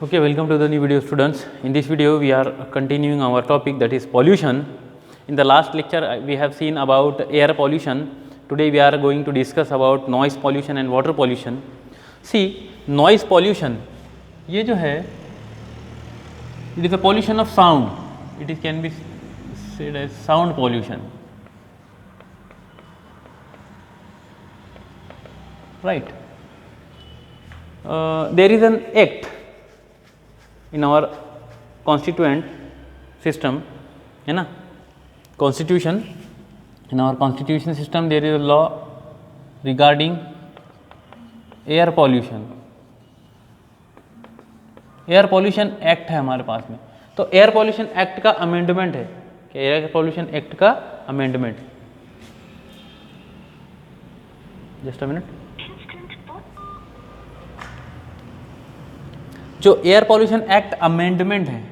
Okay, welcome to the new video, students. In this video we are continuing our topic, that is pollution. In the last lecture we have seen about air pollution. Today we are going to discuss about noise pollution and water pollution. See, noise pollution, ये जो है, it is a pollution of sound. It can be said as sound pollution, right? There is an act in our constituent system, है ना, constitution. In our constitution system there is a law regarding air pollution. Air pollution act है हमारे पास में. तो air pollution act का amendment है कि air pollution act का अमेंडमेंट. Just a minute. जो एयर पॉल्यूशन एक्ट अमेंडमेंट है,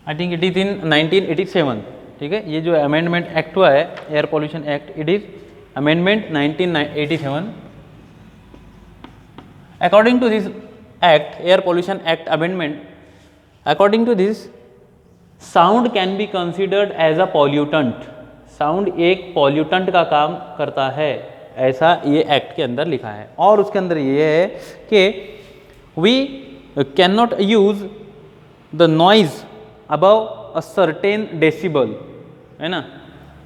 I think it is in 1987. ठीक है, ये जो अमेंडमेंट एक्ट हुआ है air pollution act, it is amendment 1987. According to this act, Air Pollution Act Amendment, according to this, sound can be considered as a pollutant. Sound एक pollutant का काम करता है, ऐसा ये एक्ट के अंदर लिखा है. और उसके अंदर ये है कि we cannot use the noise above a certain decibel, है ना.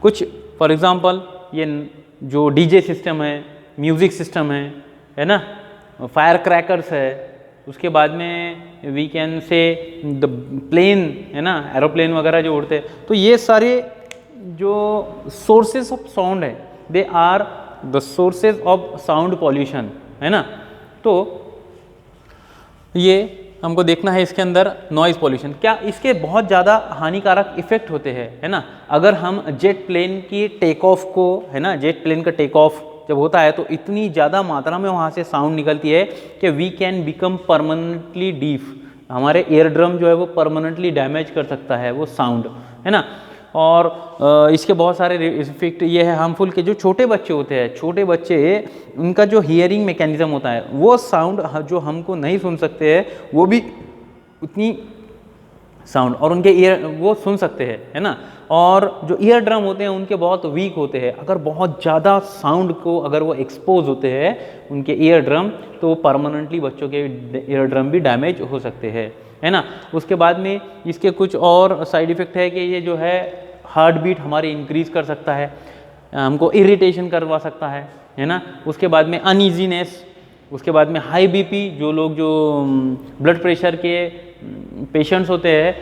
कुछ फॉर एग्जांपल ये जो डीजे सिस्टम है, म्यूजिक सिस्टम है ना, फायर क्रैकर्स है, उसके बाद में we can say the plane, है ना, एरोप्लेन वगैरह जो उड़ते हैं, तो ये सारे जो सोर्सेज ऑफ साउंड है, they are the sources of sound pollution, है ना. तो ये हमको देखना है इसके अंदर नॉइज़ पॉल्यूशन. क्या इसके बहुत ज़्यादा हानिकारक इफेक्ट होते हैं, है ना. अगर हम जेट प्लेन की टेक ऑफ को, है ना, जेट प्लेन का टेक ऑफ जब होता है तो इतनी ज़्यादा मात्रा में वहाँ से साउंड निकलती है कि we can become permanently deaf. हमारे एयर ड्रम जो है वो परमानेंटली डैमेज कर सकता है वो साउंड, है ना. और इसके बहुत सारे इफेक्ट ये है हार्मफुल के जो छोटे बच्चे होते हैं, छोटे बच्चे उनका जो हियरिंग मैकेनिज्म होता है, वो साउंड जो हमको नहीं सुन सकते हैं वो भी उतनी साउंड, और उनके ईयर वो सुन सकते हैं, है ना. और जो ईयर ड्रम होते हैं उनके बहुत वीक होते हैं. अगर बहुत ज़्यादा साउंड को अगर वो एक्सपोज होते हैं उनके ईयर ड्रम, तो परमानेंटली बच्चों के ईयर ड्रम भी डैमेज हो सकते हैं, है ना. उसके बाद में इसके कुछ और साइड इफ़ेक्ट है कि ये जो है हार्ट बीट हमारी इंक्रीज़ कर सकता है, हमको इरिटेशन करवा सकता है ना. उसके बाद में अनईजीनेस, उसके बाद में हाई बीपी. जो लोग जो ब्लड प्रेशर के पेशेंट्स होते हैं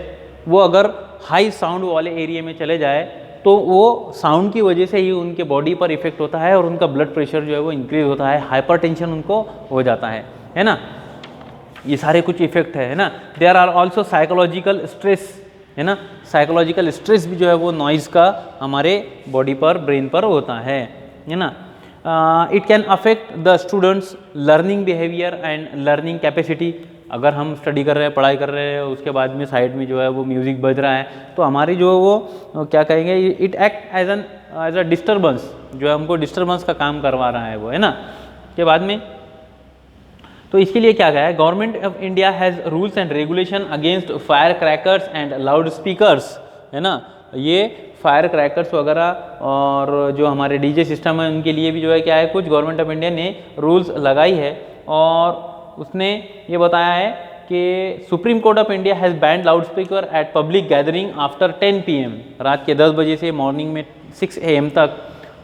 वो अगर हाई साउंड वाले एरिया में चले जाए तो वो साउंड की वजह से ही उनके बॉडी पर इफेक्ट होता है और उनका ब्लड प्रेशर जो है वो इंक्रीज होता है, हाइपरटेंशन उनको हो जाता है ना. ये सारे कुछ इफेक्ट है ना. There are also psychological stress, है ना. साइकोलॉजिकल स्ट्रेस भी जो है वो नॉइज़ का हमारे बॉडी पर, ब्रेन पर होता है ना. It can affect the students learning behaviour and learning capacity. अगर हम स्टडी कर रहे हैं, पढ़ाई कर रहे हैं, उसके बाद में साइड में जो है वो म्यूज़िक बज रहा है, तो हमारी जो वो क्या कहेंगे, it act as a disturbance, जो हमको डिस्टर्बेंस का काम करवा रहा है वो, है ना. के बाद में तो इसके लिए क्या कहा है, government of India has rules and regulation against fire crackers and loud speakers, है ना. ये फायर क्रैकर्स वगैरह और जो हमारे डीजे सिस्टम है उनके लिए भी जो है क्या है, कुछ गवर्नमेंट ऑफ इंडिया ने रूल्स लगाई है. और उसने ये बताया है कि supreme court of India has band loud speaker eight public gathering after 10 PM. रात के 10 बजे से मॉर्निंग में 6 AM तक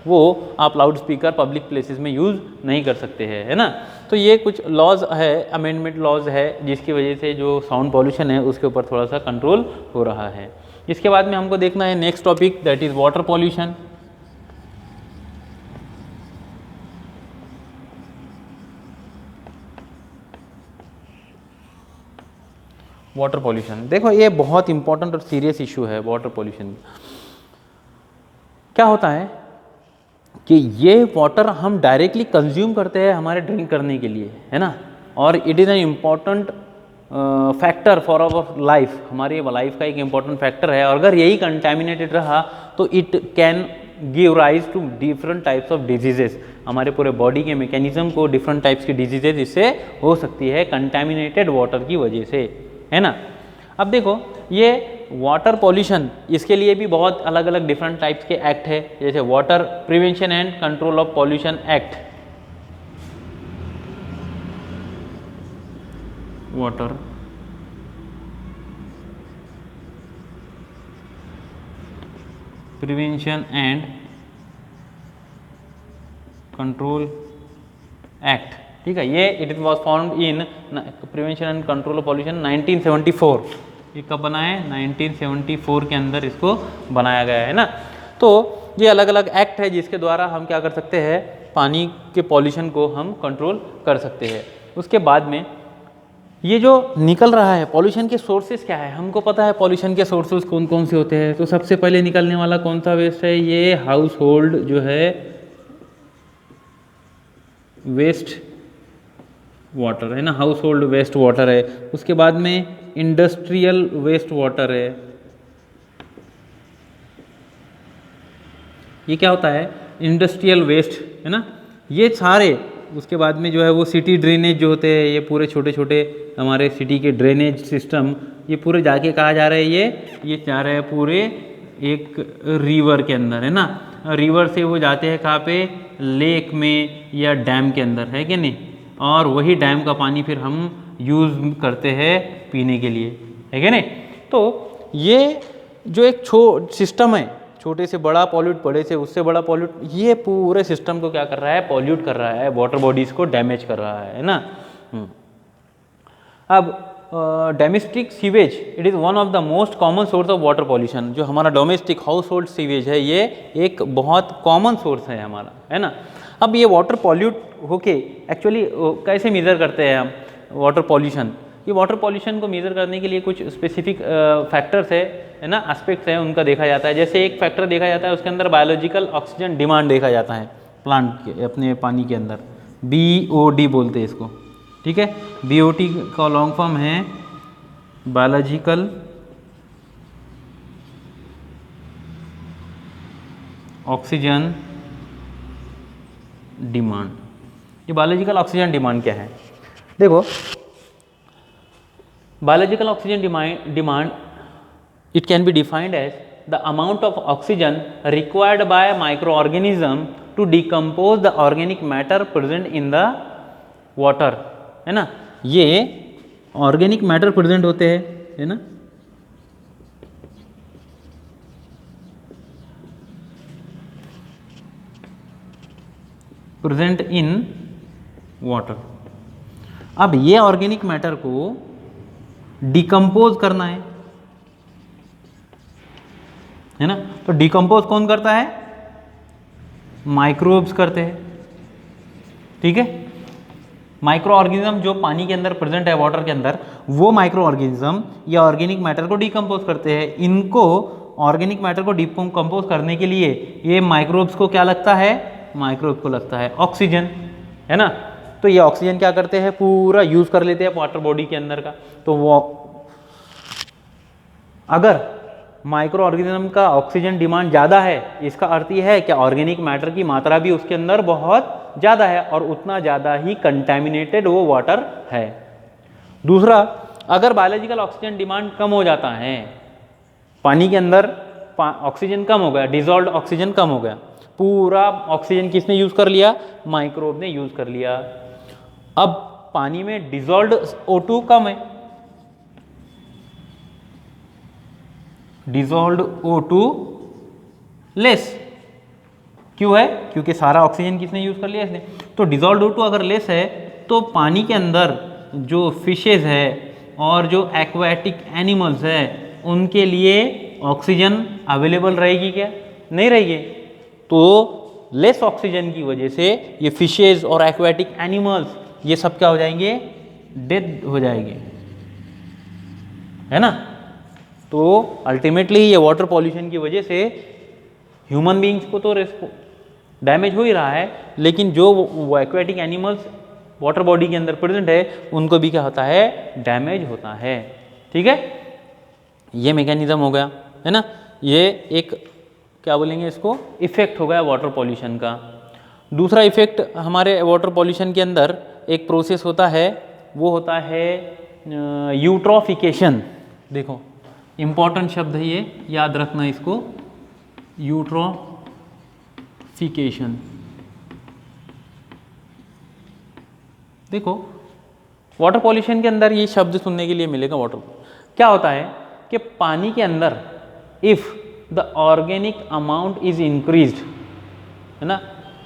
वो आप लाउड स्पीकर पब्लिक प्लेसेस में यूज़ नहीं कर सकते हैं, है ना. तो ये कुछ लॉज है, अमेंडमेंट लॉज है, जिसकी वजह से जो साउंड पॉल्यूशन है उसके ऊपर थोड़ा सा कंट्रोल हो रहा है. इसके बाद में हमको देखना है next topic, that is water pollution. Water pollution, देखो ये बहुत इंपॉर्टेंट और सीरियस इशू है. वाटर पॉल्यूशन क्या होता है कि ये वाटर हम डायरेक्टली कंज्यूम करते हैं हमारे ड्रिंक करने के लिए, है ना. और it is an important factor for our life, हमारी लाइफ का एक इम्पॉर्टेंट फैक्टर है. और अगर यही कंटेमिनेटेड रहा तो it can give rise to different types of diseases. हमारे पूरे बॉडी के मैकेनिज्म को डिफरेंट टाइप्स की डिजीजेज इससे हो सकती है कंटेमिनेटेड वाटर की वजह से, है ना। अब देखो ये वाटर पॉल्यूशन, इसके लिए भी बहुत अलग अलग डिफरेंट टाइप्स के एक्ट है, जैसे water prevention and control of pollution act, water prevention and control act, ठीक है। ये it was found in prevention and control of pollution 1974। ये कब बना है? 1974 के अंदर इसको बनाया गया है ना। तो ये अलग अलग एक्ट है जिसके द्वारा हम क्या कर सकते हैं, पानी के पॉल्यूशन को हम कंट्रोल कर सकते हैं। उसके बाद में ये जो निकल रहा है पॉल्यूशन के सोर्सेज क्या है, हमको पता है पॉल्यूशन के सोर्सेज कौन कौन से होते हैं। तो सबसे पहले निकलने वाला कौन सा वेस्ट है, ये हाउस होल्ड जो है वेस्ट वाटर है ना, हाउस होल्ड वेस्ट वाटर है। उसके बाद में इंडस्ट्रियल वेस्ट वाटर है। ये क्या होता है, इंडस्ट्रियल वेस्ट है ना, ये सारे। उसके बाद में जो है वो सिटी ड्रेनेज जो होते हैं, ये पूरे छोटे छोटे हमारे सिटी के ड्रेनेज सिस्टम, ये पूरे जाके कहाँ जा रहे हैं, ये जा रहे हैं पूरे एक रिवर के अंदर, है ना। रिवर से वो जाते हैं कहाँ पे, लेक में या डैम के अंदर, है कि नहीं। और वही डैम का पानी फिर हम यूज़ करते हैं पीने के लिए, है कि नहीं। तो ये जो एक सिस्टम है, छोटे से बड़ा पॉल्यूट, बड़े से उससे बड़ा पॉल्यूट, ये पूरे सिस्टम को क्या कर रहा है, पॉल्यूट कर रहा है, वाटर बॉडीज़ को डैमेज कर रहा है ना। अब domestic sewage, it is one of the most common source of water pollution. जो हमारा डोमेस्टिक हाउस होल्ड सीवेज है, ये एक बहुत कॉमन सोर्स है हमारा, है ना। अब ये वाटर पॉल्यूट होके एक्चुअली कैसे मेज़र करते हैं हम वाटर पॉल्यूशन। ये वाटर पॉल्यूशन को मेज़र करने के लिए कुछ स्पेसिफिक फैक्टर्स है ना, एस्पेक्ट्स हैं, उनका देखा जाता है। जैसे एक फैक्टर देखा जाता है, उसके अंदर बायोलॉजिकल ऑक्सीजन डिमांड देखा जाता है प्लांट के अपने पानी के अंदर, BOD बोलते हैं इसको, ठीक है। BOD का लॉन्ग फॉर्म है बायोलॉजिकल ऑक्सीजन डिमांड। ये बायोलॉजिकल ऑक्सीजन डिमांड क्या है, देखो biological oxygen demand, it can be defined as the amount of oxygen required by microorganism to decompose the organic matter present in the water, है ना। ये organic matter present होते हैं, है ना, प्रेजेंट इन वाटर। अब ये ऑर्गेनिक मैटर को डिकम्पोज करना है ना। तो डिकम्पोज कौन करता है, माइक्रोब्स करते हैं, ठीक है। माइक्रो ऑर्गेनिज्म जो पानी के अंदर प्रेजेंट है, वाटर के अंदर, वो माइक्रो ऑर्गेनिज्म या ऑर्गेनिक मैटर को डिकम्पोज करते हैं। इनको ऑर्गेनिक मैटर को डिकम्पोज करने के लिए ये माइक्रोब्स को क्या लगता है, माइक्रोब्स को लगता है ऑक्सीजन, है ना। तो ये ऑक्सीजन क्या करते हैं, पूरा यूज कर लेते हैं वाटर बॉडी के अंदर का। तो वो अगर माइक्रो ऑर्गेनिज्म का ऑक्सीजन डिमांड ज़्यादा है, इसका अर्थ ये है कि ऑर्गेनिक मैटर की मात्रा भी उसके अंदर बहुत ज़्यादा है और उतना ज़्यादा ही कंटेमिनेटेड वो वाटर है। दूसरा, अगर बायोलॉजिकल ऑक्सीजन डिमांड कम हो जाता है, पानी के अंदर ऑक्सीजन कम हो गया, डिजॉल्व्ड ऑक्सीजन कम हो गया, पूरा ऑक्सीजन किसने यूज़ कर लिया, माइक्रोब ने यूज़ कर लिया। अब पानी में डिजॉल्व्ड O2 कम है, डिजॉल्व्ड O2 लेस, क्यों है, क्योंकि सारा ऑक्सीजन किसने यूज कर लिया, इसने। तो डिजॉल्व्ड O2 अगर लेस है तो पानी के अंदर जो फिशेज है और जो एक्वाटिक एनिमल्स है उनके लिए ऑक्सीजन अवेलेबल रहेगी क्या, नहीं रहेगी। तो लेस ऑक्सीजन की वजह से ये फिशेज और एक्वाटिक एनिमल्स ये सब क्या हो जाएंगे, डेड हो जाएंगे, है ना। तो अल्टीमेटली ये वाटर पॉल्यूशन की वजह से ह्यूमन बीइंग्स को तो डैमेज हो ही रहा है, लेकिन जो वो एक्वाटिक एनिमल्स वाटर बॉडी के अंदर प्रेजेंट है उनको भी क्या होता है, डैमेज होता है, ठीक है। ये मैकेनिज्म हो गया, है ना। ये एक क्या बोलेंगे इसको, इफेक्ट हो गया वाटर पॉल्यूशन का। दूसरा इफेक्ट हमारे वाटर पॉल्यूशन के अंदर एक प्रोसेस होता है, वो होता है यूट्रोफिकेशन। देखो इम्पॉर्टेंट शब्द है ये, याद रखना इसको, यूट्रोफिकेशन। देखो वाटर पॉल्यूशन के अंदर ये शब्द सुनने के लिए मिलेगा। वाटर क्या होता है कि पानी के अंदर if the organic amount is increased, है ना,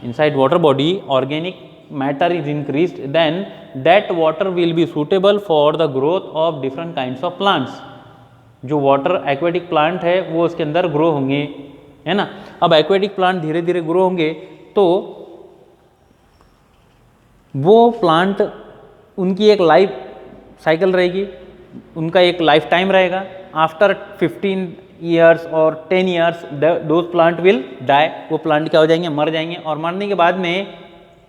inside water body organic matter is increased, then that water will be suitable for the growth of different kinds of plants. जो वाटर एक्वेटिक प्लांट है वो उसके अंदर ग्रो होंगे, है ना। अब एक्वेटिक प्लांट धीरे धीरे ग्रो होंगे तो वो प्लांट, उनकी एक लाइफ साइकिल रहेगी, उनका एक लाइफ टाइम रहेगा। आफ्टर 15 ईयर्स और 10 years those plant will die, वो प्लांट क्या हो जाएंगे, मर जाएंगे। और मरने के बाद में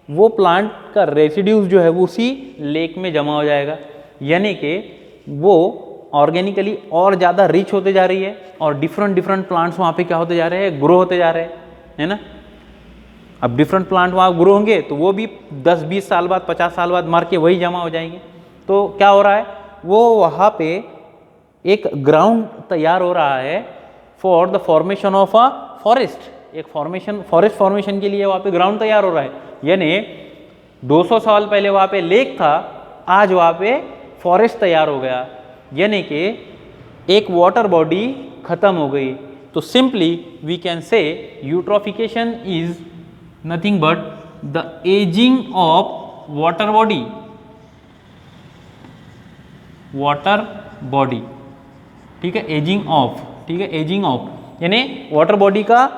वो प्लांट का रेसिड्यूज जो है वो उसी लेक में जमा हो जाएगा, यानी कि वो ऑर्गेनिकली और ज़्यादा रिच होते जा रही है और डिफरेंट प्लांट्स वहाँ पे क्या होते जा रहे हैं, ग्रो होते जा रहे हैं, है ना। अब डिफरेंट प्लांट वहाँ ग्रो होंगे तो वो भी 10-20 साल बाद 50 साल बाद मर के वही जमा हो जाएंगे। तो क्या हो रहा है, वो वहाँ पे एक ग्राउंड तैयार हो रहा है for the formation of a forest. एक फॉरेस्ट फॉर्मेशन के लिए वहाँ पे ग्राउंड तैयार हो रहा है, यानी 200 साल पहले वहाँ पे लेक था, आज वहाँ पे फॉरेस्ट तैयार हो गया, यानी कि एक वाटर बॉडी खत्म हो गई। तो simply we can say eutrophication is nothing but the ageing of water body, ठीक है, एजिंग ऑफ, ठीक है, एजिंग ऑफ यानी वाटर बॉडी का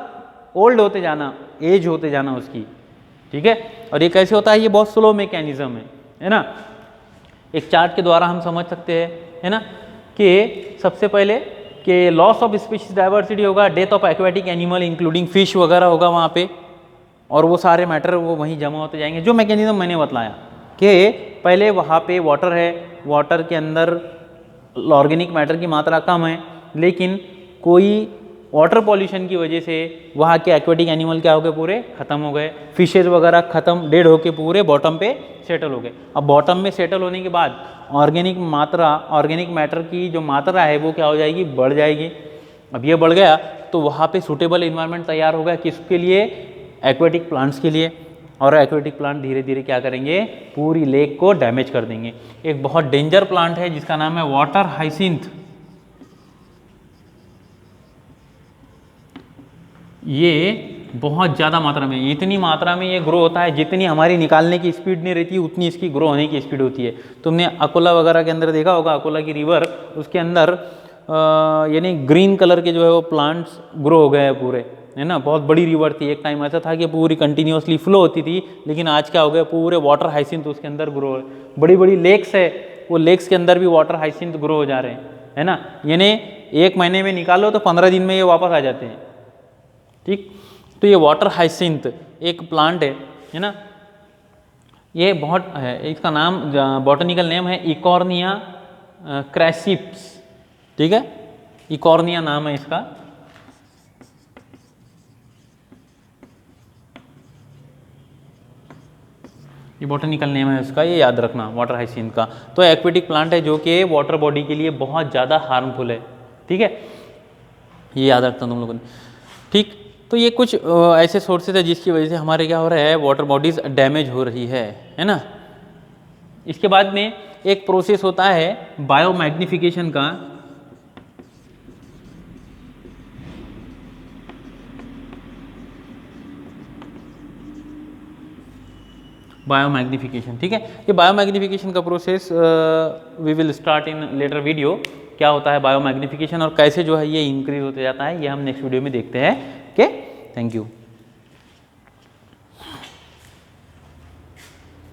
ओल्ड होते जाना, एज होते जाना उसकी, ठीक है। और ये कैसे होता है, ये बहुत स्लो मैकेनिज्म है ना। एक चार्ट के द्वारा हम समझ सकते हैं, है ना, कि सबसे पहले कि लॉस ऑफ स्पीशीज डाइवर्सिटी होगा, death of aquatic animal including fish वगैरह होगा वहाँ पे, और वो सारे मैटर वो वहीं जमा होते जाएंगे। जो मैकेनिज्म मैंने बतलाया कि पहले वहाँ पे वाटर है, वाटर के अंदर ऑर्गेनिक मैटर की मात्रा कम है, लेकिन कोई वाटर पॉल्यूशन की वजह से वहाँ के एक्वेटिक एनिमल क्या हो गए, पूरे ख़त्म हो गए, फिशेज वगैरह ख़त्म, डेड होके पूरे बॉटम पे सेटल हो गए। अब बॉटम में सेटल होने के बाद ऑर्गेनिक मैटर की जो मात्रा है वो क्या हो जाएगी, बढ़ जाएगी। अब ये बढ़ गया तो वहाँ पे सूटेबल इन्वायरमेंट तैयार होगा, किसके लिए, एक्वेटिक प्लांट्स के लिए। और एक्वेटिक प्लांट धीरे धीरे क्या करेंगे, पूरी लेक को डैमेज कर देंगे। एक बहुत डेंजर प्लांट है जिसका नाम है वाटर हाइसिंथ। ये बहुत ज़्यादा मात्रा में, इतनी मात्रा में ये ग्रो होता है जितनी हमारी निकालने की स्पीड नहीं रहती उतनी इसकी ग्रो होने की स्पीड होती है। तुमने अकोला वगैरह के अंदर देखा होगा, अकोला की रिवर, उसके अंदर यानी ग्रीन कलर के जो है वो प्लांट्स ग्रो हो गए हैं पूरे, है ना। बहुत बड़ी रिवर थी, एक टाइम ऐसा था कि पूरी कंटिन्यूसली फ्लो होती थी, लेकिन आज क्या हो गया, पूरे वाटर हाइसिंथ उसके अंदर ग्रो है। बड़ी बड़ी लेक्स है, वो लेक्स के अंदर भी वाटर हाइसिंथ ग्रो हो जा रहे हैं, है ना। यानी 1 महीने में निकालो तो 15 दिन में ये वापस आ जाते हैं, ठीक। तो ये वाटर हाइसिंथ एक प्लांट है ना। ये बहुत है, इसका नाम बॉटनिकल नेम है इकॉर्निया क्रैसिप्स, ठीक है, इकॉर्निया नाम है इसका। ये बॉटनिकल नेम है उसका, ये याद रखना, वाटर हाइसिंथ का। तो एक्वेटिक प्लांट है जो कि वाटर बॉडी के लिए बहुत ज़्यादा हार्मफुल है, ठीक है, ये याद रखना तुम लोगों ने, ठीक। तो ये कुछ ऐसे सोर्सेज है जिसकी वजह से हमारे क्या हो रहा है, वाटर बॉडीज डैमेज हो रही है ना। इसके बाद में एक प्रोसेस होता है बायोमैग्निफिकेशन का। बायोमैग्निफिकेशन, ठीक है। ये बायोमैग्निफिकेशन का process we will start in later video. क्या होता है बायोमैग्निफिकेशन और कैसे जो है ये इंक्रीज होते जाता है, ये हम नेक्स्ट वीडियो में देखते हैं। Okay, thank you.